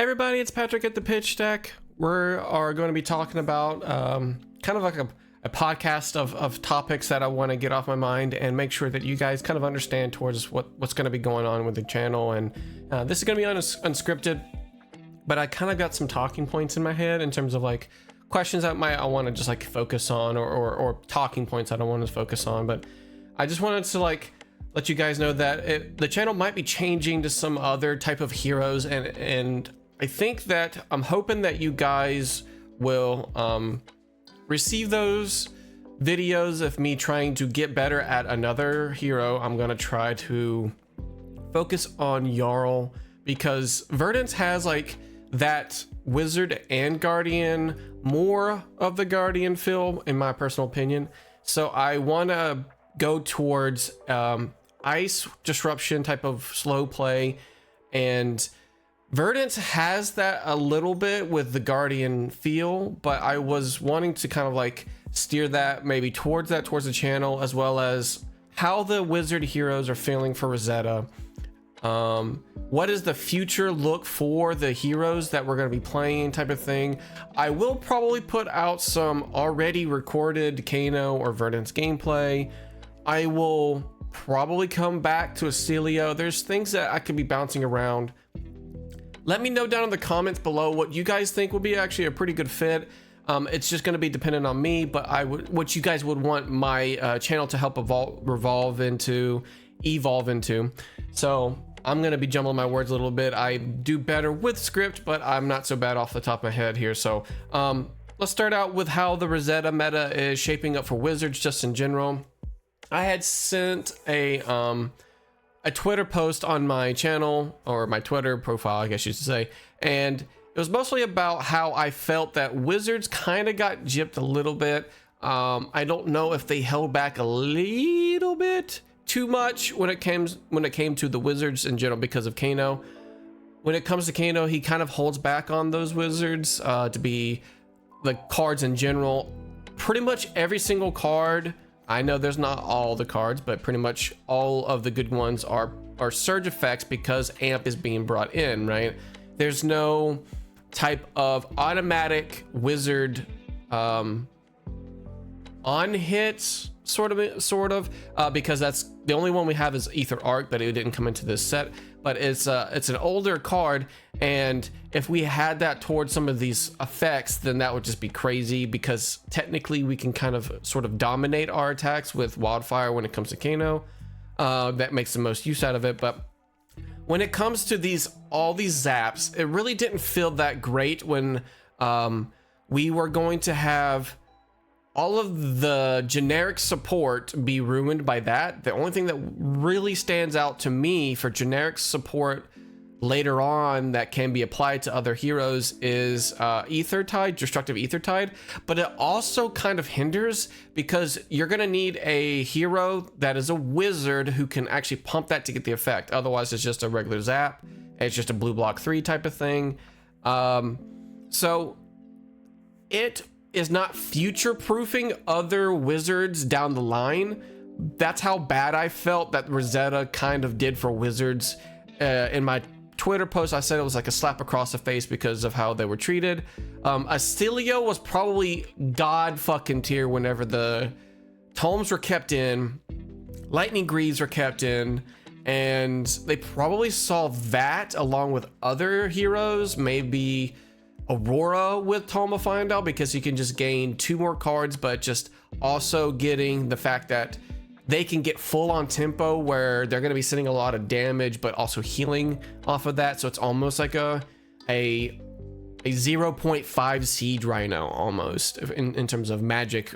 Everybody, it's Patrick at the Pitch Deck. We are going to be talking about kind of like a podcast of topics that I want to get off my mind and make sure that you guys kind of understand towards what's going to be going on with the channel. And this is going to be unscripted, but I kind of got some talking points in my head in terms of like questions that I want to just like focus on or talking points I don't want to focus on. But I just wanted to like let you guys know that the channel might be changing to some other type of heroes, and I think that I'm hoping that you guys will receive those videos of me trying to get better at another hero. I'm gonna try to focus on Jarl because Verdance has like that wizard and guardian, more of the guardian feel in my personal opinion. So I want to go towards ice disruption type of slow play, and Verdance has that a little bit with the guardian feel, but I was wanting to kind of like steer that maybe towards the channel, as well as how the wizard heroes are feeling for Rosetta. What is the future look for the heroes that we're going to be playing type of thing. I will probably put out some already recorded Kano or Verdance gameplay. I will probably come back to Aelio. There's things that I could be bouncing around. Let me know down in the comments below what you guys think would be actually a pretty good fit. It's just going to be dependent on me, but what you guys would want my channel to help evolve into. So I'm going to be jumbling my words a little bit. I do better with script, but I'm not so bad off the top of my head here. So let's start out with how the Rosetta meta is shaping up for wizards just in general. I had sent a Twitter post on my channel, or my Twitter profile, I guess you should say, and it was mostly about how I felt that wizards kind of got gypped a little bit. I don't know if they held back a little bit too much when it came to the wizards in general because of Kano. When it comes to Kano, he kind of holds back on those wizards to be the cards in general. Pretty much every single card, I know there's not all the cards, but pretty much all of the good ones are surge effects because amp is being brought in, right? There's no type of automatic wizard on hits sort of because that's the only one we have is Ether Arc, but it didn't come into this set. But it's an older card, and if we had that towards some of these effects, then that would just be crazy, because technically we can kind of sort of dominate our attacks with Wildfire when it comes to Kano. That makes the most use out of it. But when it comes to all these zaps, it really didn't feel that great when we were going to have all of the generic support be ruined by that. The only thing that really stands out to me for generic support later on that can be applied to other heroes is destructive ether tide, but it also kind of hinders because you're gonna need a hero that is a wizard who can actually pump that to get the effect. Otherwise it's just a regular zap, it's just a blue block 3 type of thing. So it is not future proofing other wizards down the line. That's how bad I felt that Rosetta kind of did for wizards. In my Twitter post, I said it was like a slap across the face because of how they were treated. Aelio was probably god fucking tier whenever the tomes were kept in, lightning greaves were kept in, and they probably saw that along with other heroes, maybe Aurora with Tome of Findal, because you can just gain 2 more cards, but just also getting the fact that they can get full on tempo where they're going to be sending a lot of damage but also healing off of that. So it's almost like a 0.5 siege rhino almost in terms of magic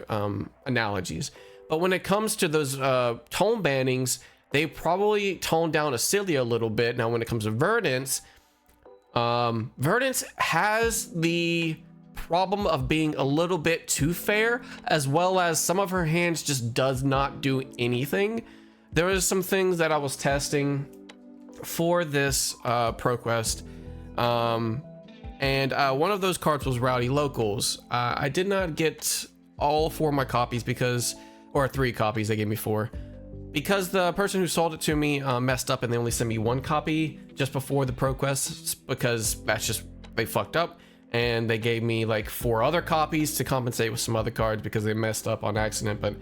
analogies. But when it comes to those tome bannings, they probably toned down Aelio a little bit. Now when it comes to Verdance, Verdance has the problem of being a little bit too fair, as well as some of her hands just does not do anything. There was some things that I was testing for this ProQuest, and one of those cards was Rowdy Locals. I did not get all 4 of my copies or 3 copies, they gave me 4. Because the person who sold it to me messed up and they only sent me 1 copy just before the ProQuest, because that's just they fucked up, and they gave me like 4 other copies to compensate with some other cards because they messed up on accident. But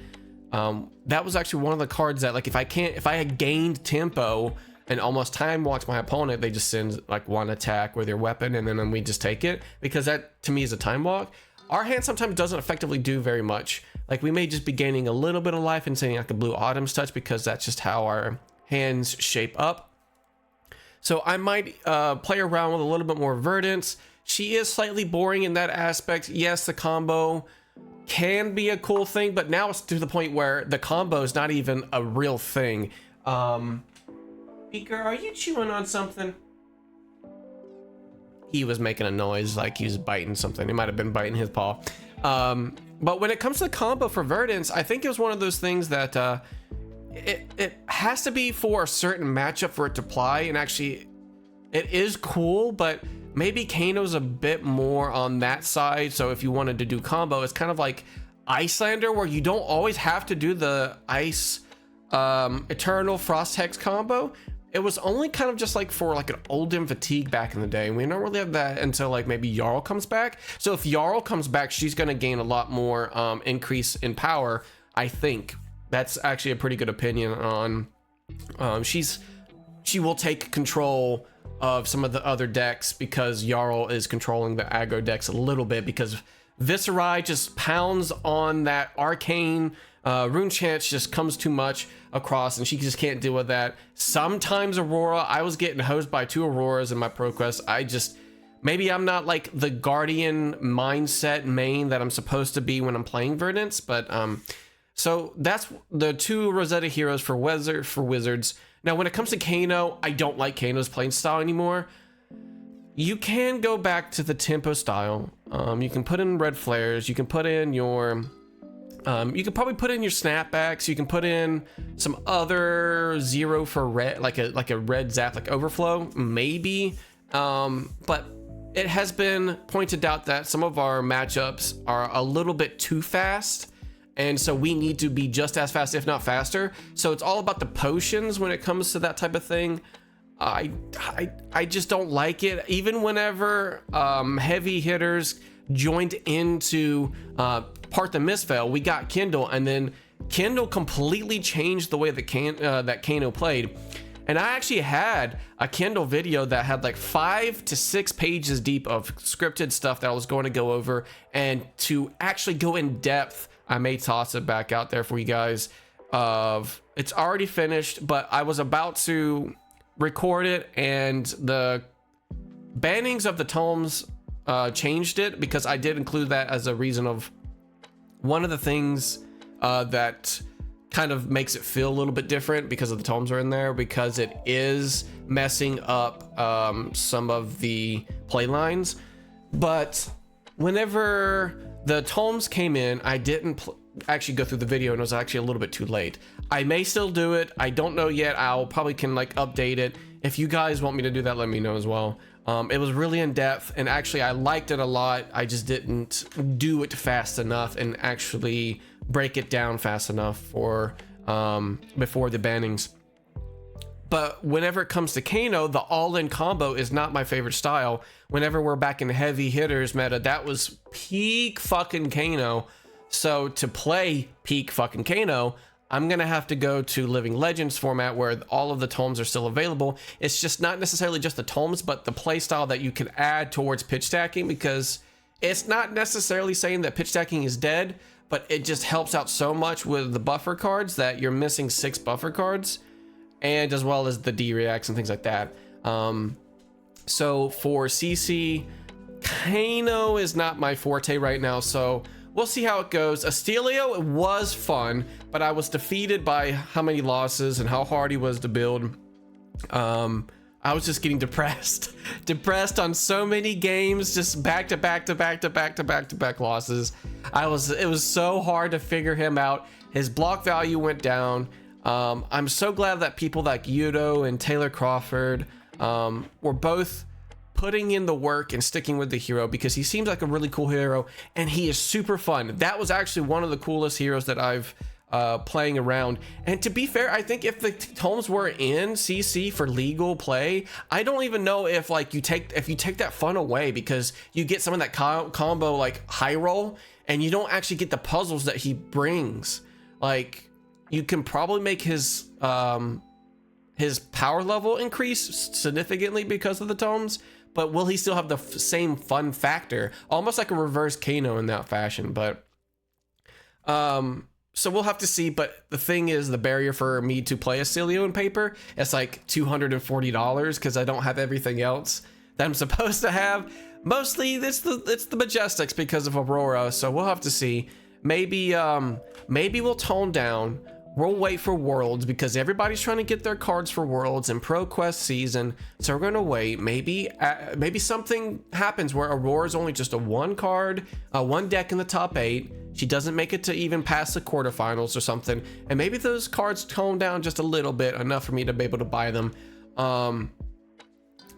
that was actually one of the cards that, like, if I had gained tempo and almost time walked my opponent, they just send like 1 attack with their weapon, and then we just take it, because that to me is a time walk. Our hand sometimes doesn't effectively do very much. Like, we may just be gaining a little bit of life and sending like a blue Autumn's Touch, because that's just how our hands shape up. So I might play around with a little bit more Verdance. She is slightly boring in that aspect. Yes, the combo can be a cool thing, but now it's to the point where the combo is not even a real thing. Beaker, are you chewing on something? He was making a noise like he was biting something. He might have been biting his paw. But when it comes to the combo for Verdance, I think it was one of those things that it has to be for a certain matchup for it to apply. And actually, it is cool, but maybe Kano's a bit more on that side. So if you wanted to do combo, it's kind of like Icelander, where you don't always have to do the Ice Eternal Frost Hex combo. It was only kind of just like for like an Olden Fatigue back in the day, and we don't really have that until like maybe Jarl comes back. So if Jarl comes back, she's going to gain a lot more increase in power. I think that's actually a pretty good opinion on. She will take control of some of the other decks, because Jarl is controlling the aggro decks a little bit, because Viserai just pounds on that arcane rune chance, just comes too much across, and she just can't deal with that. Sometimes Aurora, I was getting hosed by 2 Auroras in my Pro Quest. Maybe I'm not like the Guardian mindset main that I'm supposed to be when I'm playing Verdance, but so that's the 2 Rosetta heroes for Wizards. Now, when it comes to Kano, I don't like Kano's playing style anymore. You can go back to the tempo style. You can put in red flares. You can put in your you can probably put in your snapbacks. You can put in some other 0 for red, like a red zap, like overflow, maybe. But it has been pointed out that some of our matchups are a little bit too fast, and so we need to be just as fast, if not faster. So it's all about the potions when it comes to that type of thing. I just don't like it. Even whenever heavy hitters joined into Part the Mistveil, we got Kindle, and then Kindle completely changed the way that Kano played. And I actually had a Kindle video that had like 5 to 6 pages deep of scripted stuff that I was going to go over, and to actually go in depth, I may toss it back out there for you guys. It's already finished, but I was about to record it, and the bannings of the tomes changed it, because I did include that as a reason of one of the things that kind of makes it feel a little bit different, because of the tomes are in there, because it is messing up some of the play lines. But whenever the tomes came in, I didn't actually go through the video, and it was actually a little bit too late. I may still do it. I don't know yet. I'll probably can like update it. If you guys want me to do that, let me know as well. It was really in depth, and actually I liked it a lot. I just didn't do it fast enough and actually break it down fast enough for before the bannings. But whenever it comes to Kano, the all-in combo is not my favorite style. Whenever we're back in heavy hitters meta, that was peak fucking Kano. So to play peak fucking Kano, I'm gonna have to go to Living Legends format, where all of the tomes are still available. It's just not necessarily just the tomes, but the play style that you can add towards pitch stacking, because it's not necessarily saying that pitch stacking is dead, but it just helps out so much with the buffer cards that you're missing 6 buffer cards, and as well as the D reacts and things like that. So for CC, Kano is not my forte right now, so we'll see how it goes. Aelio was fun, but I was defeated by how many losses and how hard he was to build. I was just getting depressed on so many games, just back to back losses. It was so hard to figure him out. His block value went down. I'm so glad that people like Yudo and Taylor Crawford were both putting in the work and sticking with the hero, because he seems like a really cool hero, and he is super fun. That was actually one of the coolest heroes that I've playing around. And to be fair, I think if the tomes were in CC for legal play, I don't even know if like you take that fun away, because you get some of that combo like high roll, and you don't actually get the puzzles that he brings. Like, you can probably make his power level increase significantly because of the tomes, but will he still have the same fun factor? Almost like a reverse Kano in that fashion. But so we'll have to see. But the thing is, the barrier for me to play a Aelio in paper, it's like $240 because I don't have everything else that I'm supposed to have. Mostly it's the Majestics because of Aurora, so we'll have to see. Maybe we'll tone down. We'll wait for Worlds because everybody's trying to get their cards for Worlds and Pro Quest season. So we're gonna wait. Maybe something happens where Aurora's only just a one deck in the top 8. She doesn't make it to even past the quarterfinals or something. And maybe those cards tone down just a little bit, enough for me to be able to buy them.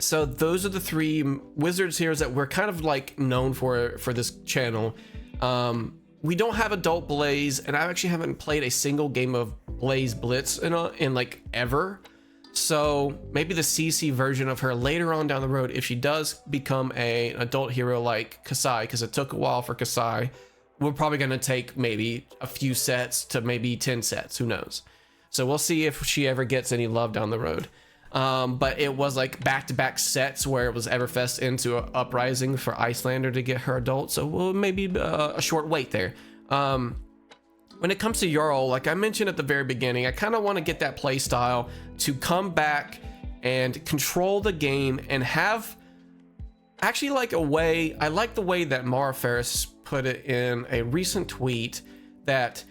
So those are the 3 Wizards heroes that we're kind of like known for this channel. We don't have Adult Blaze, and I actually haven't played a single game of Blaze Blitz in like ever. So maybe the CC version of her later on down the road, if she does become an adult hero like Kasai, because it took a while for Kasai, we're probably going to take maybe a few sets to maybe 10 sets, who knows. So we'll see if she ever gets any love down the road. But it was like back-to-back sets where it was Everfest into Uprising for Icelander to get her adult, so we'll maybe a short wait there. When it comes to Jarl, like I mentioned at the very beginning, I kind of want to get that play style to come back and control the game and have actually like a way. I like the way that Mara Ferris put it in a recent tweet, that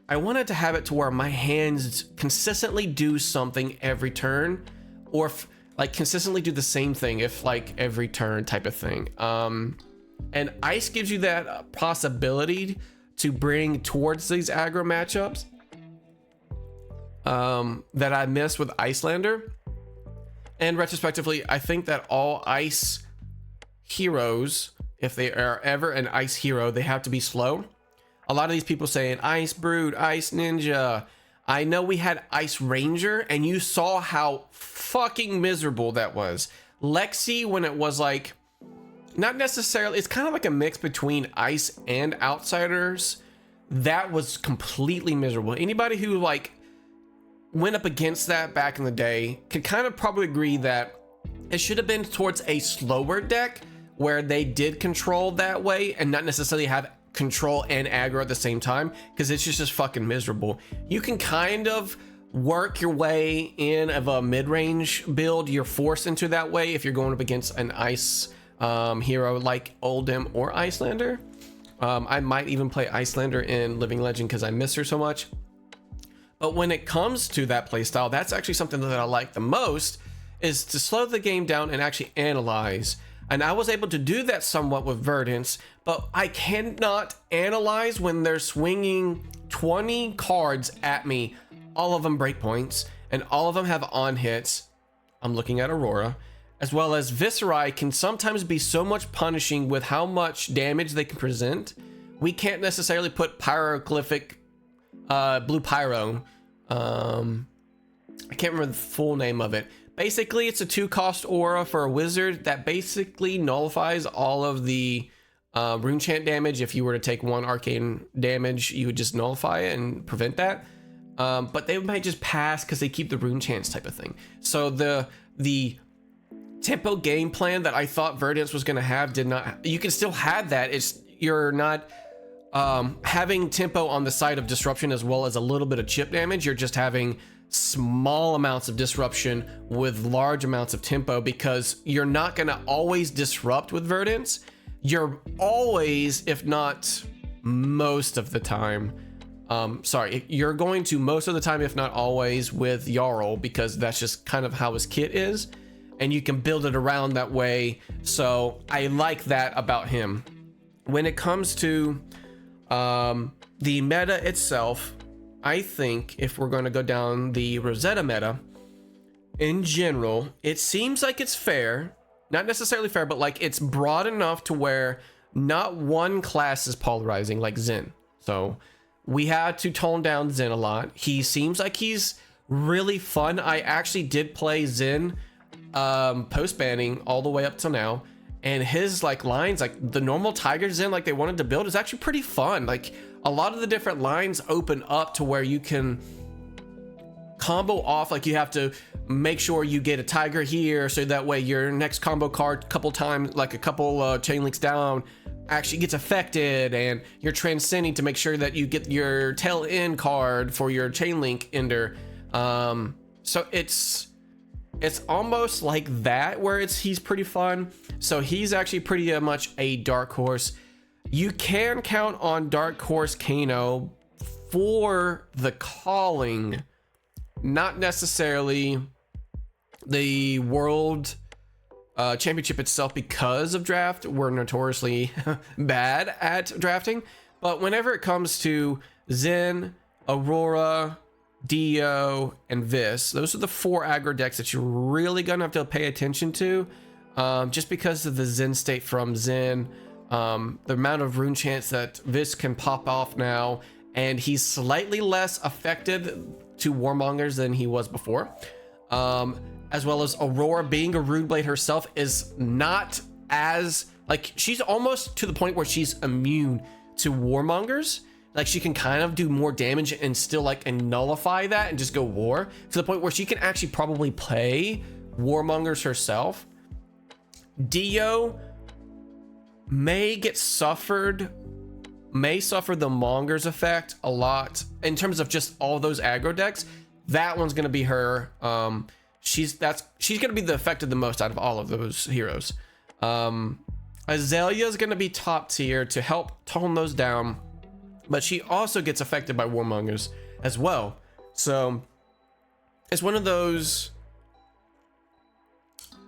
I wanted to have it to where my hands consistently do something every turn, or like consistently do the same thing if like every turn type of thing. And Ice gives you that possibility to bring towards these aggro matchups that I miss with Icelander. And retrospectively, I think that all Ice heroes, if they are ever an Ice hero, they have to be slow. A lot of these people saying Ice Brute, Ice Ninja. I know we had Ice Ranger, and you saw how fucking miserable that was. Lexi, when it was like, not necessarily, it's kind of like a mix between Ice and Outsiders. That was completely miserable. Anybody who like went up against that back in the day can kind of probably agree that it should have been towards a slower deck where they did control that way and not necessarily have control and aggro at the same time, because it's just fucking miserable. You can kind of work your way in of a mid-range build. You're forced into that way if you're going up against an Ice hero like Oldhim or Icelander. I might even play Icelander in Living Legend because I miss her so much. But when it comes to that playstyle, that's actually something that I like the most, is to slow the game down and actually analyze. And I was able to do that somewhat with Verdance, but I cannot analyze when they're swinging 20 cards at me, all of them breakpoints, and all of them have on hits. I'm looking at Aurora, as well as Viscerai can sometimes be so much punishing with how much damage they can present. We can't necessarily put Pyroglyphic Blue Pyro. I can't remember the full name of it. Basically, it's a 2-cost aura for a wizard that basically nullifies all of the rune chant damage. If you were to take 1 arcane damage, you would just nullify it and prevent that. But they might just pass because they keep the rune chants type of thing. So the tempo game plan that I thought Verdance was going to have did not. You can still have that. You're not having tempo on the side of disruption as well as a little bit of chip damage. You're just having small amounts of disruption with large amounts of tempo, because you're not going to always disrupt with Verdance. You're always, if not most of the time, you're going to most of the time, if not always, with Jarl, because that's just kind of how his kit is, and you can build it around that way. So I like that about him. When it comes to the meta itself, I think if we're going to go down the Rosetta meta in general, it seems like it's fair, not necessarily fair, but like it's broad enough to where not one class is polarizing like Zen. So we had to tone down Zen a lot. He seems like he's really fun. I actually did play Zen post banning all the way up till now, and his like lines, like the normal Tiger Zen like they wanted to build, is actually pretty fun. Like a lot of the different lines open up to where you can combo off. Like you have to make sure you get a Tiger here, so that way your next combo card couple times, like a couple chain links down, actually gets affected, and you're transcending to make sure that you get your tail end card for your chain link ender. So it's almost like that, where he's pretty fun. So he's actually pretty much a dark horse. You can count on dark horse Kano for the calling, not necessarily the world championship itself, because of draft. We're notoriously bad at drafting, but whenever it comes to Zen, Aurora, Dio, and Vis, those are the 4 aggro decks that you're really gonna have to pay attention to, just because of the Zen state from Zen, the amount of rune chance that Vis can pop off now, and he's slightly less affected to warmongers than he was before, as well as Aurora being a rune blade herself is not as, like, she's almost to the point where she's immune to warmongers. Like she can kind of do more damage and still like nullify that and just go war, to the point where she can actually probably play warmongers herself. Dio may suffer the mongers effect a lot in terms of just all those aggro decks. That one's gonna be her. She's gonna be the affected the most out of all of those heroes. Aelio is gonna be top tier to help tone those down, but she also gets affected by warmongers as well. So it's one of those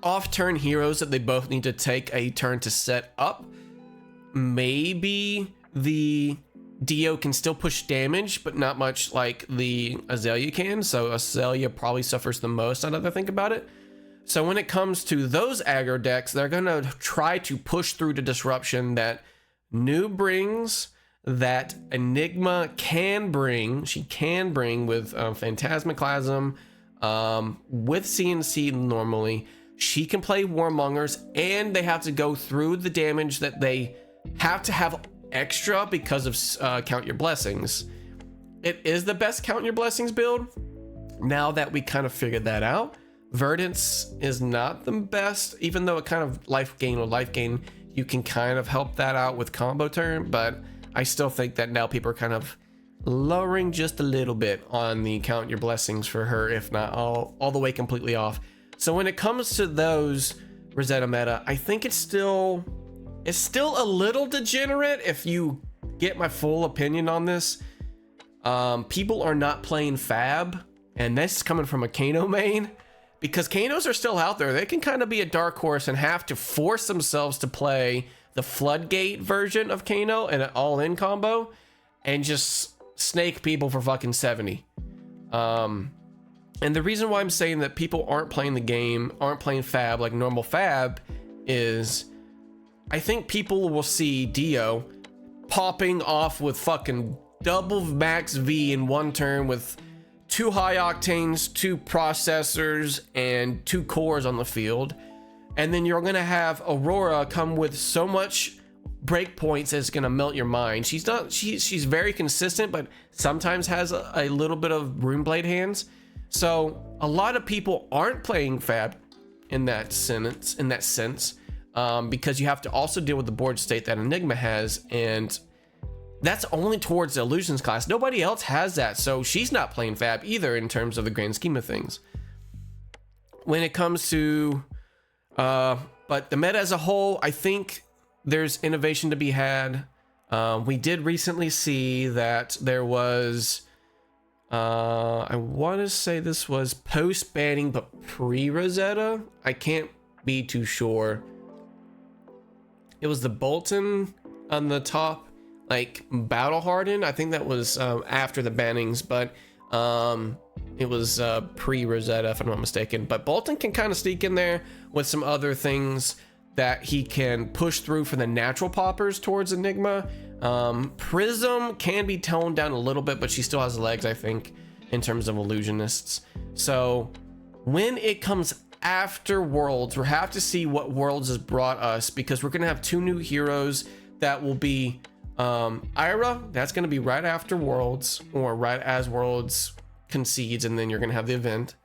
off-turn heroes that they both need to take a turn to set up. Maybe the Dio can still push damage, but not much like the Aelio can. So Aelio probably suffers the most, now that I think about it. So when it comes to those aggro decks, they're gonna try to push through the disruption that New brings, that Enigma can bring. She can bring with Phantasmaclasm, with CNC normally. She can play Warmongers, and they have to go through the damage that they have to have extra because of Count Your Blessings. It is the best Count Your Blessings build, now that we kind of figured that out. Verdance is not the best, even though it kind of life gain, you can kind of help that out with combo turn, but I still think that now people are kind of lowering just a little bit on the Count Your Blessings for her, if not all the way completely off. So when it comes to those Rosetta meta, I think it's still a little degenerate. If you get my full opinion on this, people are not playing Fab, and this is coming from a Kano main, because Kanos are still out there. They can kind of be a dark horse and have to force themselves to play the Floodgate version of Kano and an all-in combo and just snake people for fucking 70. And the reason why I'm saying that people aren't playing the game, aren't playing Fab like normal Fab, is I think people will see Dio popping off with fucking double max V in one turn with 2 high octanes, 2 processors, and 2 cores on the field. And then you're gonna have Aurora come with so much breakpoints it's gonna melt your mind. She's very consistent, but sometimes has a little bit of Runeblade hands. So a lot of people aren't playing Fab in that sense, because you have to also deal with the board state that Enigma has, and that's only towards the Illusions class. Nobody else has that, so she's not playing Fab either in terms of the grand scheme of things. When it comes to but the meta as a whole, I think there's innovation to be had. We did recently see that there was I want to say this was post banning but pre-Rosetta. I can't be too sure. It was the Bolton on the top, like battle hardened. I think that was after the bannings, but it was pre-Rosetta if I'm not mistaken. But Bolton can kind of sneak in there with some other things that he can push through for the natural poppers towards Enigma. Prism can be toned down a little bit, but she still has legs, I think, in terms of illusionists. So when it comes after Worlds, we'll have to see what Worlds has brought us, because we're gonna have 2 new heroes that will be Ira, that's gonna be right after Worlds, or right as Worlds concedes, and then you're gonna have the event.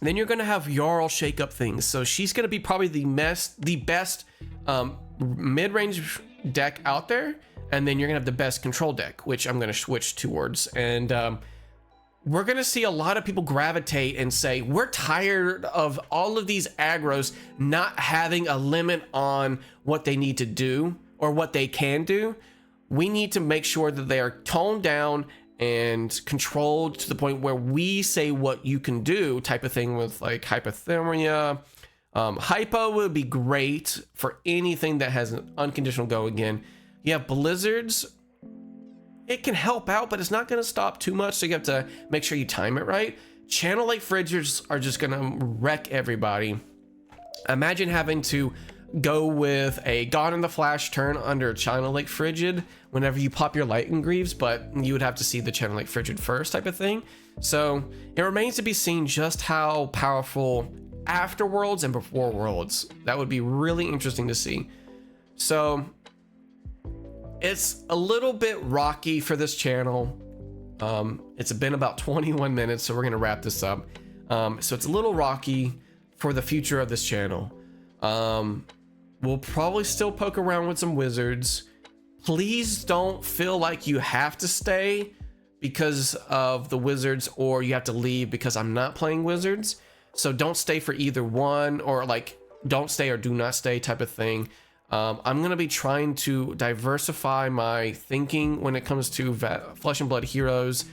Then you're gonna have Jarl shake up things, so she's gonna be probably the best mid-range deck out there, and then you're gonna have the best control deck, which I'm gonna switch towards. And we're gonna see a lot of people gravitate and say, we're tired of all of these aggros not having a limit on what they need to do or what they can do. We need to make sure that they are toned down and controlled to the point where we say what you can do, type of thing, with like hypothermia. Hypo would be great for anything that has an unconditional go again. You have blizzards. It can help out, but it's not going to stop too much, so you have to make sure you time it right. Channel Lake Frigids are just going to wreck everybody. Imagine having to go with a God in the Flash turn under Channel Lake Frigid whenever you pop your Lightning Greaves, but you would have to see the Channel Lake Frigid first, type of thing. So it remains to be seen just how powerful after Worlds and before Worlds. That would be really interesting to see. So it's a little bit rocky for this channel. It's been about 21 minutes, so we're gonna wrap this up. So it's a little rocky for the future of this channel. We'll probably still poke around with some wizards. Please don't feel like you have to stay because of the wizards, or you have to leave because I'm not playing wizards. So don't stay for either one, or like don't stay or do not stay type of thing. I'm gonna be trying to diversify my thinking when it comes to Flesh and Blood heroes,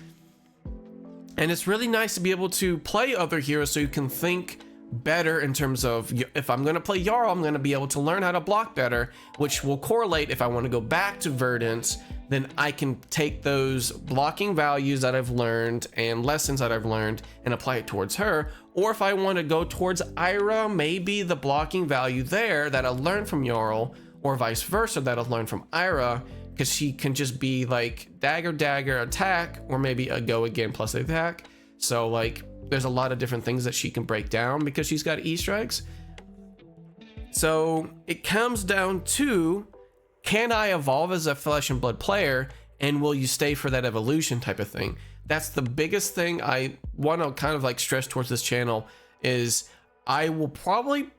and it's really nice to be able to play other heroes so you can think better in terms of, if I'm gonna play Jarl, I'm gonna be able to learn how to block better, which will correlate if I want to go back to Verdant. Then I can take those blocking values that I've learned and lessons that I've learned and apply it towards her. Or if I want to go towards Ira, maybe the blocking value there that I learned from Jarl, or vice versa that I've learned from Ira, because she can just be like dagger attack, or maybe a go again plus attack. So like there's a lot of different things that she can break down because she's got E-strikes. So it comes down to, can I evolve as a Flesh and Blood player, and will you stay for that evolution type of thing? That's the biggest thing I want to kind of like stress towards this channel, is I will probably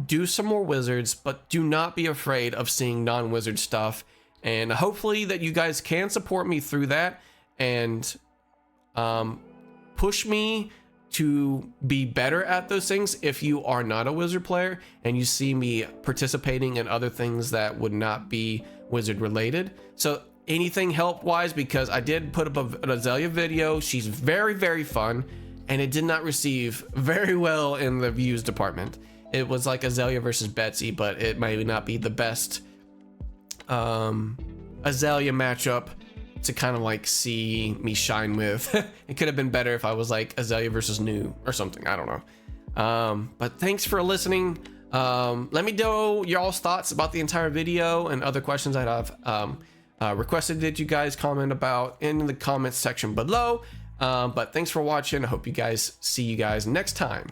do some more wizards, but do not be afraid of seeing non-wizard stuff. And hopefully that you guys can support me through that and push me to be better at those things if you are not a wizard player and you see me participating in other things that would not be wizard related. So anything help wise, because I did put up an Aelio video. She's very, very fun, and it did not receive very well in the views department. It was like Aelio versus Betsy, but it might not be the best Aelio matchup to kind of like see me shine with. It could have been better if I was like Aelio versus New or something, I don't know. But thanks for listening. Let me know y'all's thoughts about the entire video and other questions that I've requested that you guys comment about in the comments section below. But thanks for watching. I hope you guys see you guys next time.